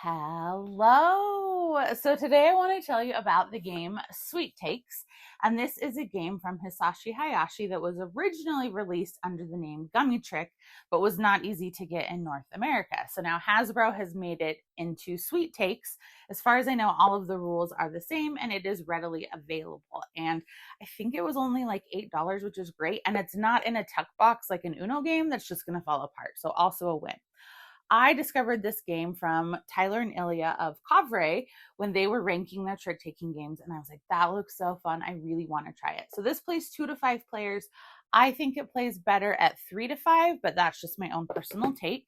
Hello. So today I want to tell you about the game Sweet Takes. And this is a game from Hisashi Hayashi that was originally released under the name Gummy Trick, but was not easy to get in North America. So now Hasbro has made it into Sweet Takes. As far as I know, all of the rules are the same and it is readily available. And I think it was only like $8, which is great. And it's not in a tuck box like an Uno game that's just going to fall apart. So also a win. I discovered this game from Tyler and Ilya of Kovre when they were ranking their trick taking games. And I was like, that looks so fun. I really want to try it. So this plays 2 to 5 players. I think it plays better at 3 to 5, but that's just my own personal take.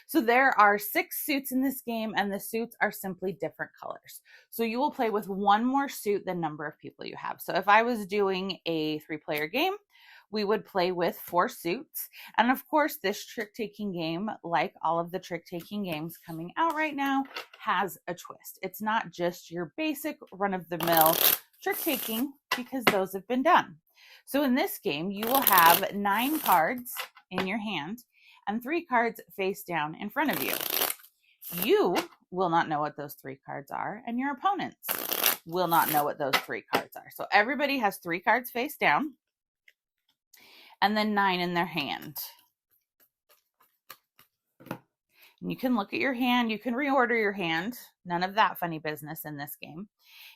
So there are 6 suits in this game, and the suits are simply different colors. So you will play with one more suit than number of people you have. So if I was doing a 3-player game, we would play with 4 suits. And of course, this trick-taking game, like all of the trick-taking games coming out right now, has a twist. It's not just your basic run-of-the-mill trick-taking, because those have been done. So in this game, you will have 9 cards in your hand and 3 cards face down in front of you. You will not know what those 3 cards are, and your opponents will not know what those 3 cards are. So everybody has 3 cards face down and then 9 in their hand. And you can look at your hand, you can reorder your hand, none of that funny business in this game.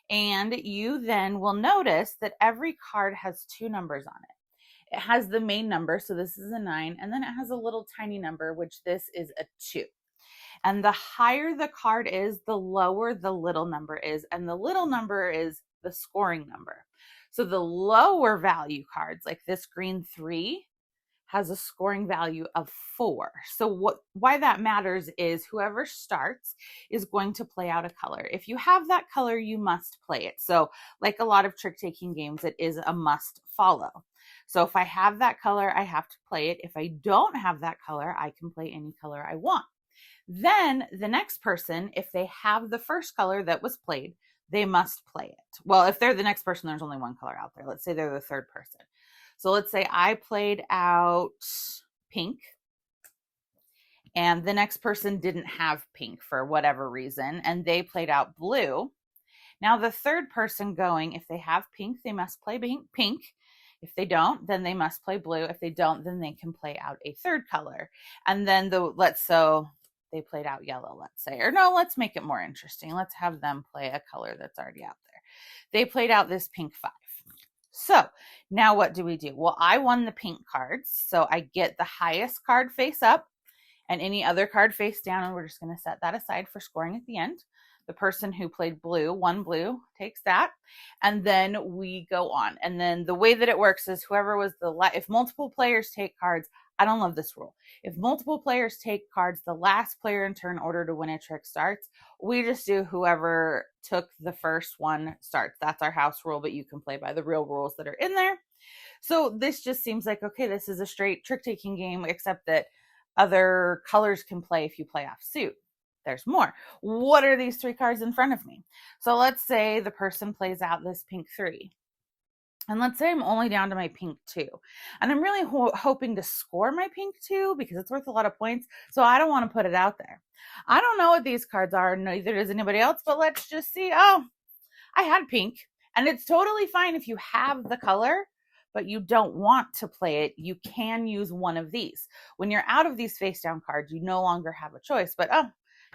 And you then will notice that every card has 2 numbers on it. It has the main number, so this is a 9, and then it has a little tiny number, which this is a 2. And the higher the card is, the lower the little number is, and the little number is the scoring number. So the lower value cards, like this green 3, has a scoring value of 4. So why that matters is whoever starts is going to play out a color. If you have that color, you must play it. So like a lot of trick-taking games, it is a must follow. So if I have that color, I have to play it. If I don't have that color, I can play any color I want. Then the next person, if they have the first color that was played, they must play it. Well, if they're the next person, there's only one color out there. Let's say they're the third person. So let's say I played out pink and the next person didn't have pink for whatever reason, and they played out blue. Now the third person going, if they have pink, they must play pink. If they don't, then they must play blue. If they don't, then they can play out a third color. And then they played out yellow, let's say. Or no, let's make it more interesting. Let's have them play a color that's already out there. They played out this pink 5. So now what do we do? Well, I won the pink cards. So I get the highest card face up and any other card face down. And we're just going to set that aside for scoring at the end. The person who played blue, one blue, takes that. And then we go on. And then the way that it works is whoever was if multiple players take cards, I don't love this rule. If multiple players take cards, the last player in turn order to win a trick starts. We just do whoever took the first one starts. That's our house rule, but you can play by the real rules that are in there. So this just seems like, okay, this is a straight trick-taking game, except that other colors can play if you play off suit. There's more. What are these 3 cards in front of me? So let's say the person plays out this pink 3. And let's say I'm only down to my pink 2. And I'm really hoping to score my pink 2 because it's worth a lot of points. So I don't want to put it out there. I don't know what these cards are. Neither does anybody else. But let's just see. Oh, I had pink. And it's totally fine if you have the color, but you don't want to play it. You can use one of these. When you're out of these face down cards, you no longer have a choice. But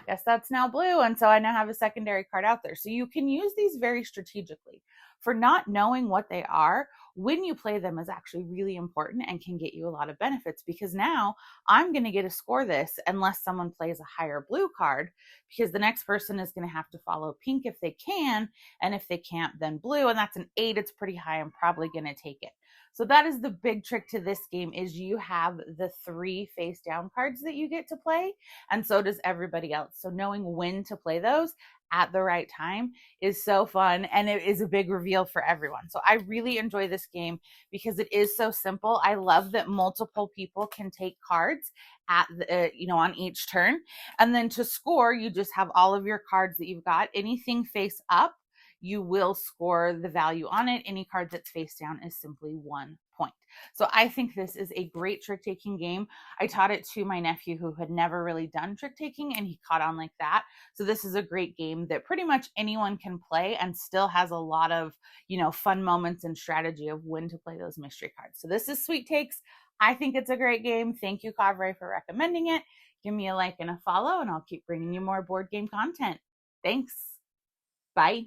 guess that's now blue. And so I now have a secondary card out there. So you can use these very strategically. For not knowing what they are, when you play them is actually really important and can get you a lot of benefits, because now I'm going to get to score this unless someone plays a higher blue card, because the next person is going to have to follow pink if they can. And if they can't, then blue. And that's an 8. It's pretty high. I'm probably going to take it. So that is the big trick to this game, is you have the 3 face down cards that you get to play. And so does everybody else. So knowing when to play those at the right time is so fun, and it is a big reveal for everyone. So I really enjoy this game because it is so simple. I love that multiple people can take cards at on each turn, and then to score, you just have all of your cards that you've got. Anything face up, you will score the value on it. Any card that's face down is simply 1 point. So I think this is a great trick-taking game. I taught it to my nephew who had never really done trick-taking, and he caught on like that. So this is a great game that pretty much anyone can play and still has a lot of, fun moments and strategy of when to play those mystery cards. So this is Sweet Takes. I think it's a great game. Thank you, Kavre, for recommending it. Give me a like and a follow, and I'll keep bringing you more board game content. Thanks. Bye.